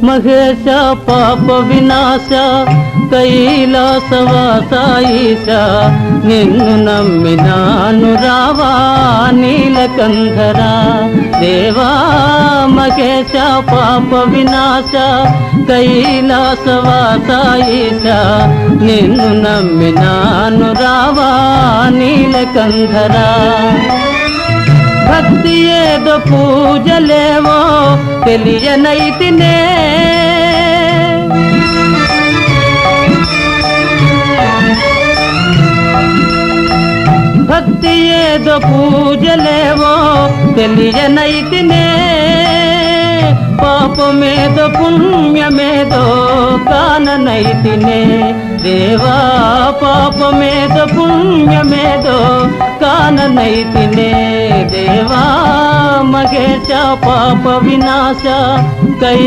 మహేశ పాప వినాశ కైలాసవాస ఈశ నిన్ను నమ్మినాను రావా నీలకంధర దేవా మహేశ పాప వినాశ కైలాసవాస ఈశ నిన్ను నమ్మినాను రావా నీలకంధర భక్తి ఏదో పూజలేవో తెలియనైతినే భక్తి ఏదో పూజలేవో తెలియనైతినే పాపమేదో పుణ్యమేదో కాననైతినే దేవా పాపమేదో పుణ్యమేదో కాననైతినే దేవా మహేశ పాప వినాశ కై